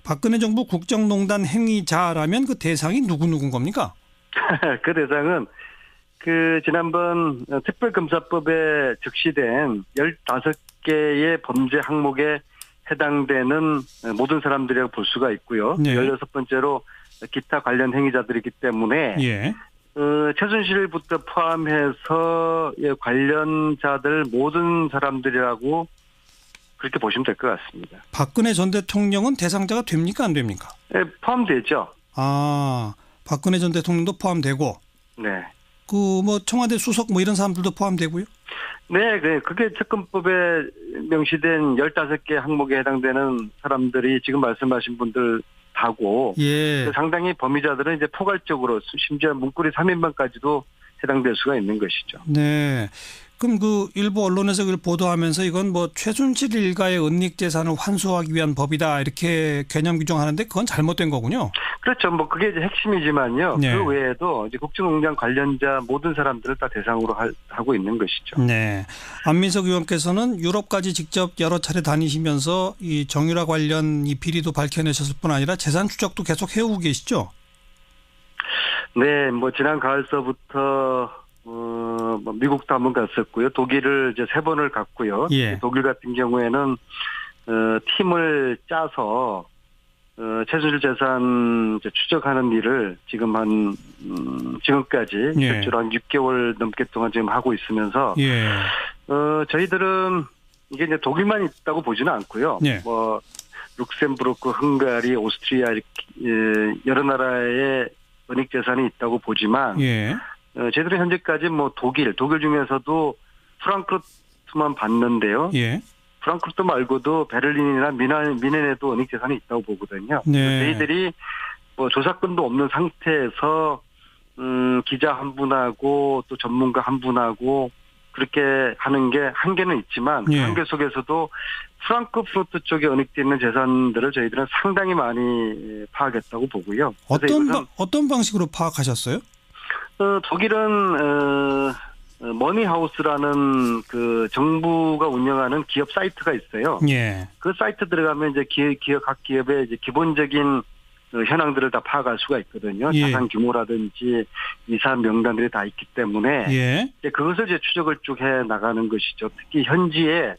박근혜 정부 국정농단 행위자라면 그 대상이 누구누구인 겁니까? 그 대상은 지난번 특별검사법에 적시된 15개의 범죄 항목에 해당되는 모든 사람들이라고 볼 수가 있고요. 네. 16번째로 기타 관련 행위자들이기 때문에 예. 최순실부터 포함해서 관련자들 모든 사람들이라고 그렇게 보시면 될 것 같습니다. 박근혜 전 대통령은 대상자가 됩니까 안 됩니까? 네, 포함되죠. 아, 박근혜 전 대통령도 포함되고 네. 청와대 수석 이런 사람들도 포함되고요? 네, 그게 특검법에 명시된 15개 항목에 해당되는 사람들이 지금 말씀하신 분들 다고 예. 상당히 범위자들은 이제 포괄적으로 심지어 문고리 3인방까지도 해당될 수가 있는 것이죠. 네. 그럼 일부 언론에서 그걸 보도하면서 이건 최순실 일가의 은닉 재산을 환수하기 위한 법이다 이렇게 개념 규정하는데 그건 잘못된 거군요. 그렇죠. 그게 이제 핵심이지만요. 네. 그 외에도 이제 국정농단 관련자 모든 사람들을 다 대상으로 하고 있는 것이죠. 네. 안민석 의원께서는 유럽까지 직접 여러 차례 다니시면서 이 정유라 관련 이 비리도 밝혀내셨을 뿐 아니라 재산 추적도 계속 해오고 계시죠? 네, 지난 가을서부터 미국도 한번 갔었고요. 독일을 이제 3번을 갔고요. 예. 독일 같은 경우에는 팀을 짜서 최순실 재산 추적하는 일을 지금까지 예. 실제로 한 6개월 넘게 동안 지금 하고 있으면서 예. 저희들은 이게 이제 독일만 있다고 보지는 않고요. 예. 룩셈부르크, 헝가리, 오스트리아 이렇게 여러 나라의 은닉 재산이 있다고 보지만 예. 저희들은 현재까지 독일 중에서도 프랑크푸르트만 봤는데요. 예. 프랑크푸르트 말고도 베를린이나 미넨에도 은닉 재산이 있다고 보거든요. 네. 저희들이 조사권도 없는 상태에서 기자 한 분하고 또 전문가 한 분하고 그렇게 하는 게 한계는 있지만 예. 한계 속에서도 프랑크푸르트 쪽에 은닉되어 있는 재산들을 저희들은 상당히 많이 파악했다고 보고요. 어떤 방식으로 파악하셨어요? 독일은 머니하우스라는 정부가 운영하는 기업 사이트가 있어요. 예. 그 사이트 들어가면 이제 각 기업의 이제 기본적인 현황들을 다 파악할 수가 있거든요. 예. 자산 규모라든지 이사 명단들이 다 있기 때문에 예. 이제 그것을 이제 추적을 쭉 해 나가는 것이죠. 특히 현지에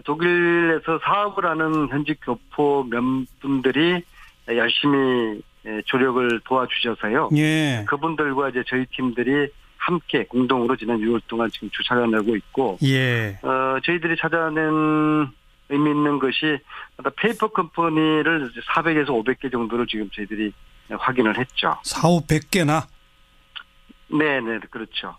독일에서 사업을 하는 현지 교포 몇 분들이 열심히 조력을 도와주셔서요. 예. 그분들과 이제 저희 팀들이 함께 공동으로 지난 6월 동안 지금 찾아내고 있고, 예. 저희들이 찾아낸 의미 있는 것이 페이퍼 컴퍼니를 400에서 500개 정도를 지금 저희들이 확인을 했죠. 400-500개나? 네네, 그렇죠.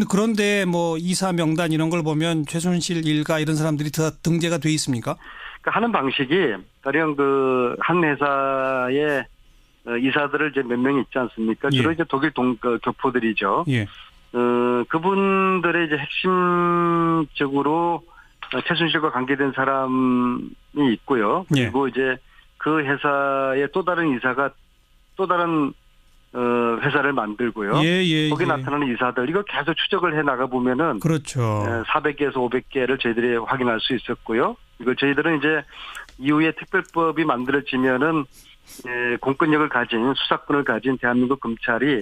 그런데 이사 명단 이런 걸 보면 최순실 일가 이런 사람들이 다 등재가 돼 있습니까? 그러니까 하는 방식이 가령 한 회사의 이사들을 이제 몇 명이 있지 않습니까? 주로 예. 이제 독일 교포들이죠. 예. 그분들의 이제 핵심적으로 최순실과 관계된 사람이 있고요. 그리고 이제 그 회사의 또 다른 이사가 또 다른 회사를 만들고요. 거기 나타나는 이사들 이거 계속 추적을 해 나가 보면은 그렇죠. 400개에서 500개를 저희들이 확인할 수 있었고요. 이걸 저희들은 이제 이후에 특별법이 만들어지면은 공권력을 가진 수사권을 가진 대한민국 검찰이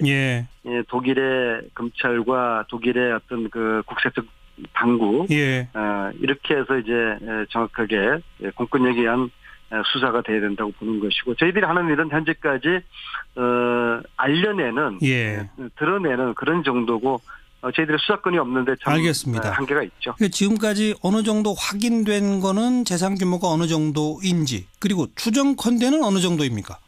독일의 검찰과 독일의 어떤 국세적 당국 이렇게 해서 이제 정확하게 공권력에 의한 수사가 돼야 된다고 보는 것이고 저희들이 하는 일은 현재까지 알려내는 드러내는 그런 정도고 저희들의 수사권이 없는데 참 알겠습니다. 한계가 있죠. 지금까지 어느 정도 확인된 거는 재산 규모가 어느 정도인지 그리고 추정컨대는 어느 정도입니까?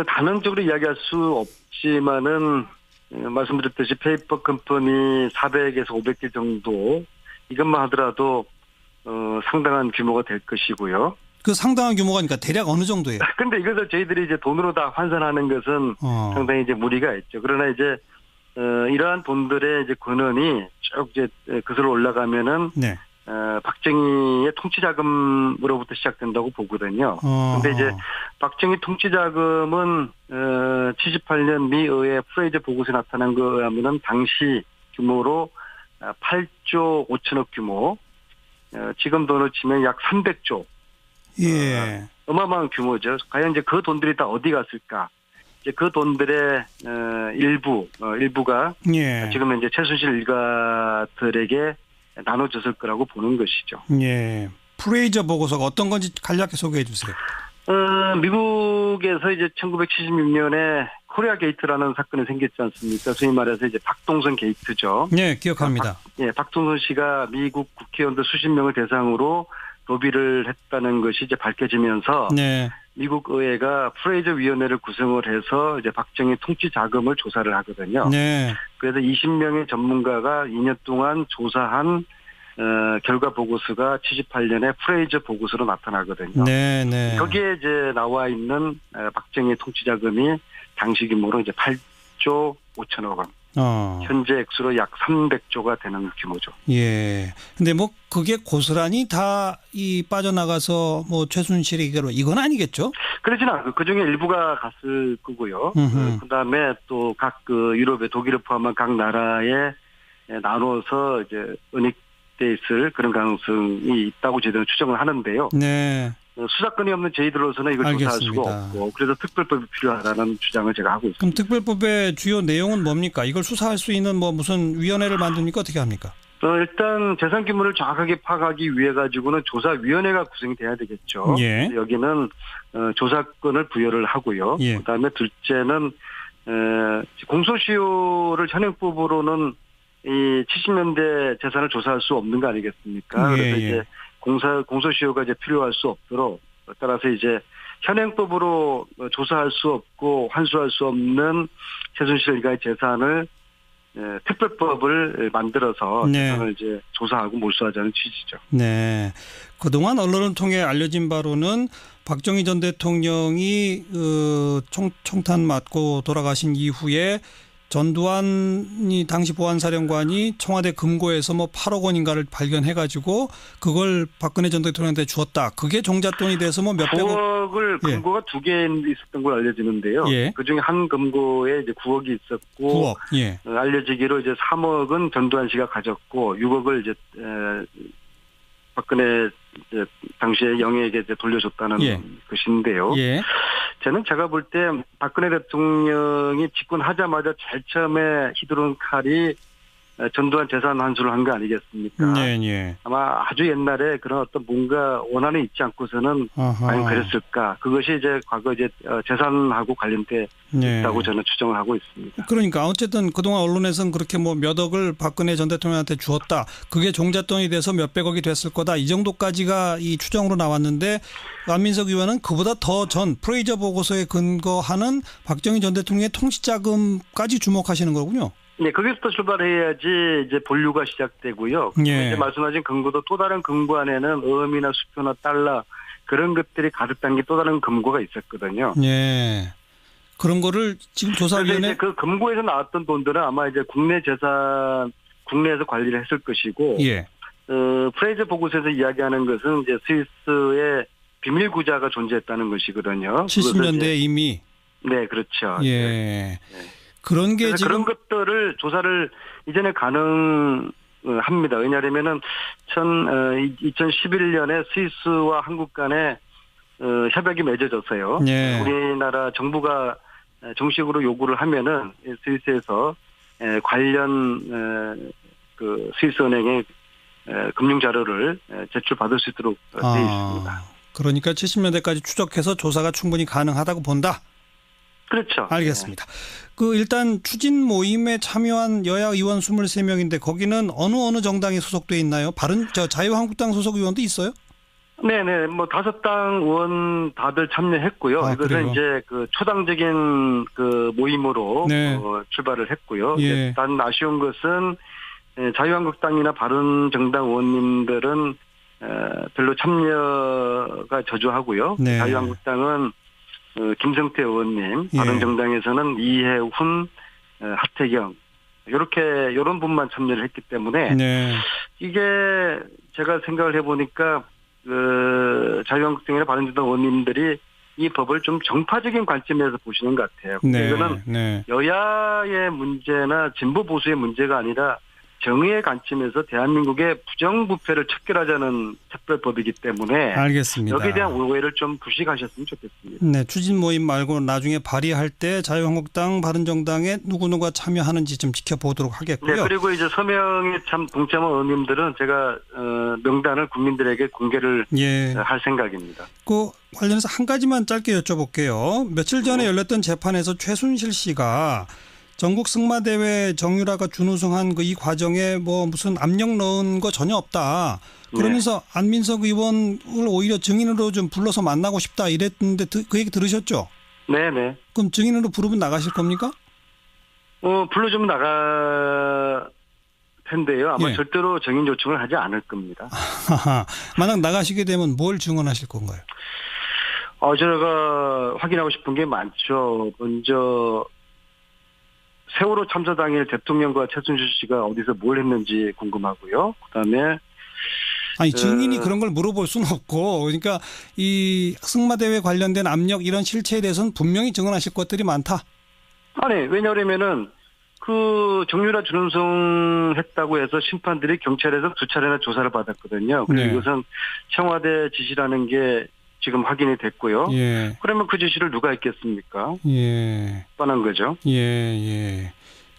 단언적으로 이야기할 수 없지만은 말씀드렸듯이 페이퍼 컴퍼니 400에서 500개 정도 이것만 하더라도 상당한 규모가 될 것이고요. 그 상당한 규모가니까 대략 어느 정도예요? 근데 이것을 저희들이 이제 돈으로 다 환산하는 것은 상당히 이제 무리가 있죠. 그러나 이제 이러한 돈들의 이제 근원이 쭉 이제 그슬러 올라가면은 박정희의 통치자금으로부터 시작된다고 보거든요. 근데 이제 박정희 통치자금은 78년 미 의회 프레이저 보고서에 나타난 거에 하면은 당시 규모로 8조 5천억 규모, 지금 돈으로 치면 약 300조 예. 어마어마한 규모죠. 과연 이제 그 돈들이 다 어디 갔을까? 이제 그 돈들의 일부가 예. 지금 이제 최순실 일가들에게 나눠졌을 거라고 보는 것이죠. 예. 프레이저 보고서가 어떤 건지 간략히 소개해 주세요. 미국에서 이제 1976년에 코리아 게이트라는 사건이 생겼지 않습니까? 소위 말해서 이제 박동선 게이트죠. 네, 기억합니다. 박동선 씨가 미국 국회의원들 수십 명을 대상으로 로비를 했다는 것이 이제 밝혀지면서 네. 미국 의회가 프레이저 위원회를 구성을 해서 이제 박정희 통치 자금을 조사를 하거든요. 네. 그래서 20명의 전문가가 2년 동안 조사한 결과 보고서가 78년에 프레이저 보고서로 나타나거든요. 네, 네. 거기에 이제 나와 있는 박정희 통치 자금이 당시 규모로 이제 8조 5천억 원. 현재 액수로 약 300조가 되는 규모죠. 예. 근데 뭐 그게 고스란히 다 이 빠져나가서 뭐 최순실이 이건 아니겠죠? 그러진 않고 그중에 일부가 갔을 거고요. 그다음에 또 각 유럽의 독일을 포함한 각 나라에 나눠서 이제 은닉돼 있을 그런 가능성이 있다고 저희들은 추정을 하는데요. 네. 수사권이 없는 저희들로서는 이걸 알겠습니다. 조사할 수가 없고 그래서 특별법이 필요하다는 주장을 제가 하고 있습니다. 그럼 특별법의 주요 내용은 뭡니까? 이걸 수사할 수 있는 뭐 무슨 위원회를 만듭니까? 어떻게 합니까? 일단 재산 규모를 정확하게 파악하기 위해 가지고는 조사위원회가 구성이 돼야 되겠죠. 예. 여기는 조사권을 부여를 하고요. 예. 그다음에 둘째는 공소시효를 현행법으로는 이 70년대 재산을 조사할 수 없는 거 아니겠습니까? 예, 그래서 예. 이제 공소시효가 이제 필요할 수 없도록 따라서 이제 현행법으로 조사할 수 없고 환수할 수 없는 최순실 일가의 재산을 특별법을 만들어서 네. 재산을 이제 조사하고 몰수하자는 취지죠. 네. 그동안 언론을 통해 알려진 바로는 박정희 전 대통령이 총탄 맞고 돌아가신 이후에 전두환이 당시 보안사령관이 청와대 금고에서 뭐 8억 원인가를 발견해가지고 그걸 박근혜 전 대통령한테 주었다. 그게 종잣돈이 돼서 뭐 몇백억. 9억을 금고가 두 개 있었던 걸 알려지는데요. 예. 그중에 한 금고에 이제 9억이 있었고 9억. 예. 알려지기로 이제 3억은 전두환 씨가 가졌고 6억을 이제 박근혜 이제 당시에 영애에게 이제 돌려줬다는 예. 것인데요. 예. 저는 제가 볼 때 박근혜 대통령이 집권하자마자 제일 처음에 휘두른 칼이 전두환 재산 환수를 한 거 아니겠습니까? 네, 네. 아마 아주 옛날에 그런 어떤 뭔가 원한이 있지 않고서는 과연 그랬을까? 그것이 이제 과거 이제 재산하고 관련돼 네. 있다고 저는 추정을 하고 있습니다. 그러니까 어쨌든 그동안 언론에서는 그렇게 뭐 몇 억을 박근혜 전 대통령한테 주었다. 그게 종잣돈이 돼서 몇백억이 됐을 거다. 이 정도까지가 이 추정으로 나왔는데 안민석 의원은 그보다 더 전 프레이저 보고서에 근거하는 박정희 전 대통령의 통치자금까지 주목하시는 거군요. 네, 거기서부터 출발해야지 이제 본류가 시작되고요. 예. 이제 말씀하신 금고도 또 다른 금고 안에는 어음이나 수표나 달러 그런 것들이 가득 담긴 또 다른 금고가 있었거든요. 예. 그런 거를 지금 조사위원회 그 금고에서 나왔던 돈들은 아마 이제 국내 재산 국내에서 관리를 했을 것이고, 예. 프레이저 보고서에서 이야기하는 것은 이제 스위스의 비밀 구자가 존재했다는 것이거든요. 70년대에 이미. 네, 그렇죠. 예. 네. 그런 게 지금 그런 것들을 조사를 이전에 가능합니다. 왜냐하면은 2011년에 스위스와 한국 간에 협약이 맺어졌어요. 예. 우리나라 정부가 정식으로 요구를 하면은 스위스에서 관련 그 스위스 은행의 금융 자료를 제출받을 수 있도록 되어 있습니다. 그러니까 70년대까지 추적해서 조사가 충분히 가능하다고 본다. 그렇죠. 알겠습니다. 그 일단 추진 모임에 참여한 여야 의원 23명인데 거기는 어느 정당이 소속돼 있나요? 자유한국당 소속 의원도 있어요? 네네, 뭐 5당 의원 다들 참여했고요. 이것은 그래요? 이제 그 초당적인 그 모임으로 네. 출발을 했고요. 예. 단 아쉬운 것은 자유한국당이나 바른정당 의원님들은 별로 참여가 저조하고요. 네. 자유한국당은 김성태 의원님, 예. 바른정당에서는 이해훈, 하태경 이런 분만 참여를 했기 때문에 네. 이게 제가 생각을 해보니까 자유한국당이나 바른정당 의원님들이 이 법을 좀 정파적인 관점에서 보시는 것 같아요. 네. 이거는 네. 여야의 문제나 진보 보수의 문제가 아니라 정의의 관점에서 대한민국의 부정부패를 척결하자는 특별법이기 때문에 알겠습니다. 여기에 대한 오해를 좀 부식하셨으면 좋겠습니다. 네, 추진 모임 말고 나중에 발의할 때 자유한국당, 바른정당에 누구누가 참여하는지 좀 지켜보도록 하겠고요. 네, 그리고 이제 서명에 동참한 의원님들은 제가 명단을 국민들에게 공개를 할 생각입니다. 그 관련해서 한 가지만 짧게 여쭤볼게요. 며칠 전에 열렸던 재판에서 최순실 씨가 전국 승마대회 정유라가 준우승한 그 이 과정에 뭐 무슨 압력 넣은 거 전혀 없다. 그러면서 안민석 의원을 오히려 증인으로 좀 불러서 만나고 싶다 이랬는데 그 얘기 들으셨죠? 네네. 그럼 증인으로 부르면 나가실 겁니까? 불러주면 나갈 텐데요. 아마 절대로 증인 요청을 하지 않을 겁니다. 만약 나가시게 되면 뭘 증언하실 건가요? 제가 확인하고 싶은 게 많죠. 먼저 세월호 참사 당일 대통령과 최순실 씨가 어디서 뭘 했는지 궁금하고요. 그다음에 아니 증인이 그런 걸 물어볼 수는 없고 그러니까 이 승마대회 관련된 압력 이런 실체에 대해서는 분명히 증언하실 것들이 많다. 아니 왜냐하면은 그 정유라 준우승 했다고 해서 심판들이 경찰에서 2차례나 조사를 받았거든요. 그리고 이것은 청와대 지시라는 게 지금 확인이 됐고요. 그러면 그 지시를 누가 했겠습니까? 뻔한 거죠.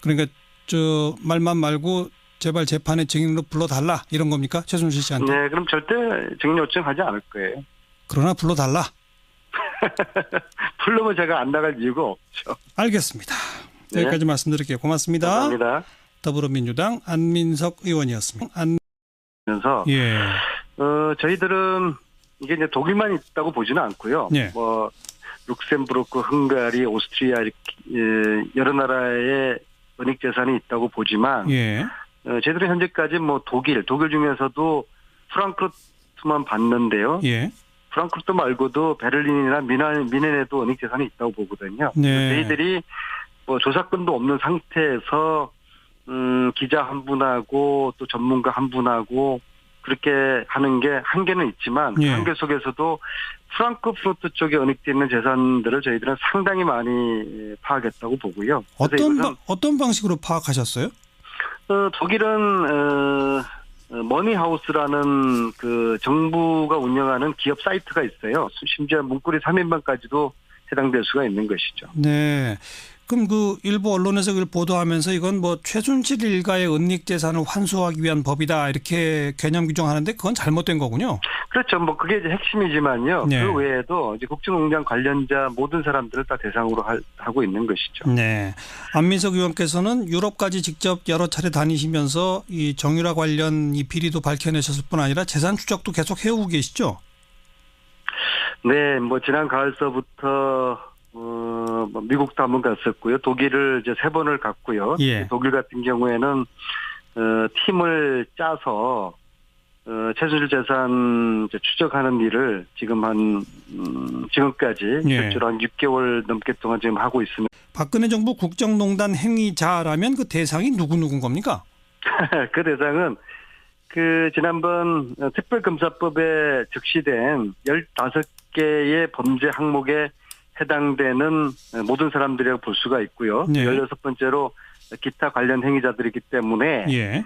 그러니까 저 말만 말고 제발 재판에 증인으로 불러달라 이런 겁니까? 최순실 씨한테. 네. 그럼 절대 증인 요청하지 않을 거예요. 그러나 불러달라. 불러면 제가 안 나갈 이유가 없죠. 알겠습니다. 여기까지 말씀드릴게요. 고맙습니다. 감사합니다. 더불어민주당 안민석 의원이었습니다. 그래서 저희들은 이게 이제 독일만 있다고 보지는 않고요. 뭐 룩셈부르크, 헝가리, 오스트리아 이렇게 여러 나라의 은닉 재산이 있다고 보지만 저희들은 현재까지 뭐 독일 중에서도 프랑크푸르트만 봤는데요. 프랑크푸르트 말고도 베를린이나 미넨에도 은닉 재산이 있다고 보거든요. 저희들이 뭐 조사권도 없는 상태에서 기자 한 분하고 또 전문가 한 분하고 그렇게 하는 게 한계는 있지만 그 한계 속에서도 프랑크푸르트 쪽에 은닉되어 있는 재산들을 저희들은 상당히 많이 파악했다고 보고요. 어떤 방식으로 파악하셨어요? 독일은 머니하우스라는 그 정부가 운영하는 기업 사이트가 있어요. 심지어 문고리 3인방까지도 해당될 수가 있는 것이죠. 네. 그럼 그 일부 언론에서 그걸 보도하면서 이건 뭐 최순실 일가의 은닉 재산을 환수하기 위한 법이다 이렇게 개념 규정하는데 그건 잘못된 거군요. 그렇죠. 뭐 그게 이제 핵심이지만요. 그 외에도 이제 국정농단 관련자 모든 사람들을 다 대상으로 하고 있는 것이죠. 네. 안민석 의원께서는 유럽까지 직접 여러 차례 다니시면서 이 정유라 관련 이 비리도 밝혀내셨을 뿐 아니라 재산 추적도 계속 해오고 계시죠? 네. 뭐 지난 가을서부터 미국도 한번 갔었고요. 독일을 이제 3번을 갔고요. 독일 같은 경우에는 팀을 짜서 최순실 재산 이제 추적하는 일을 지금 지금까지 실제로 한 6개월 넘게 동안 지금 하고 있습니다. 박근혜 정부 국정농단 행위자라면 그 대상이 누구인 겁니까? 그 대상은 그 지난번 특별검사법에 적시된 15개의 범죄 항목에 해당되는 모든 사람들이라고 볼 수가 있고요. 16번째로 기타 관련 행위자들이기 때문에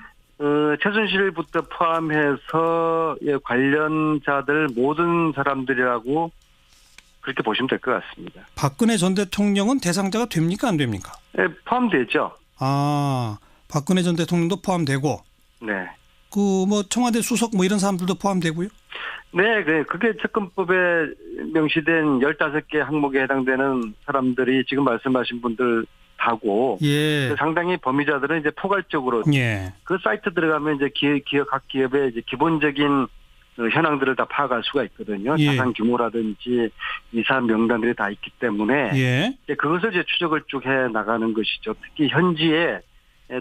최순실부터 포함해서 관련자들 모든 사람들이라고 그렇게 보시면 될 것 같습니다. 박근혜 전 대통령은 대상자가 됩니까 안 됩니까? 네, 포함되죠. 아, 박근혜 전 대통령도 포함되고. 네. 그 뭐 청와대 수석 뭐 이런 사람들도 포함되고요. 네, 그게 특검법에 명시된 15개 항목에 해당되는 사람들이 지금 말씀하신 분들 하고 상당히 범위자들은 이제 포괄적으로 그 사이트 들어가면 이제 각 기업의 이제 기본적인 현황들을 다 파악할 수가 있거든요. 자산 규모라든지 이사 명단들이 다 있기 때문에 이제 그것을 이제 추적을 쭉 해 나가는 것이죠. 특히 현지에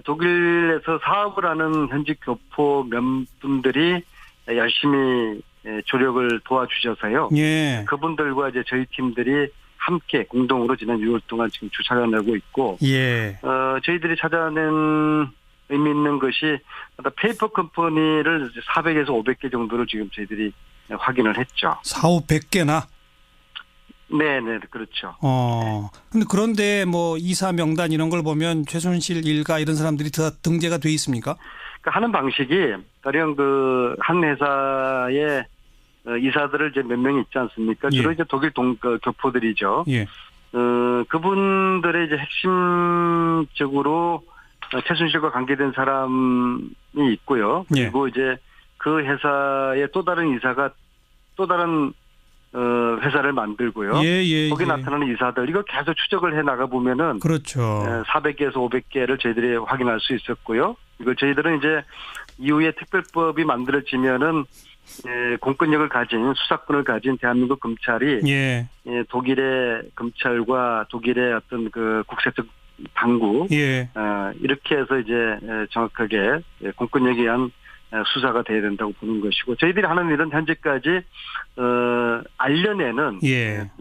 독일에서 사업을 하는 현지 교포 몇 분들이 열심히 조력을 도와주셔서요. 그분들과 이제 저희 팀들이 함께 공동으로 지난 6월 동안 지금 주차를 내고 있고, 저희들이 찾아낸 의미 있는 것이 페이퍼 컴퍼니를 400에서 500개 정도를 지금 저희들이 확인을 했죠. 400~500개나? 네네, 그렇죠. 근데 그런데 뭐 이사 명단 이런 걸 보면 최순실 일가 이런 사람들이 다 등재가 돼 있습니까? 하는 방식이 가령 그 한 회사의 이사들을 이제 몇 명이 있지 않습니까? 주로 예. 이제 독일 교포들이죠. 예. 그분들의 이제 핵심적으로 최순실과 관계된 사람이 있고요. 그리고 이제 그 회사의 또 다른 이사가 또 다른 회사를 만들고요. 거기 나타나는 이사들 이거 계속 추적을 해 나가 보면은 그렇죠. 400개에서 500개를 저희들이 확인할 수 있었고요. 이걸 저희들은 이제 이후에 특별법이 만들어지면은 공권력을 가진 수사권을 가진 대한민국 검찰이 독일의 검찰과 독일의 어떤 그 국세적 당국 이렇게 해서 이제 정확하게 공권력에 의한 수사가 돼야 된다고 보는 것이고 저희들이 하는 일은 현재까지 알려내는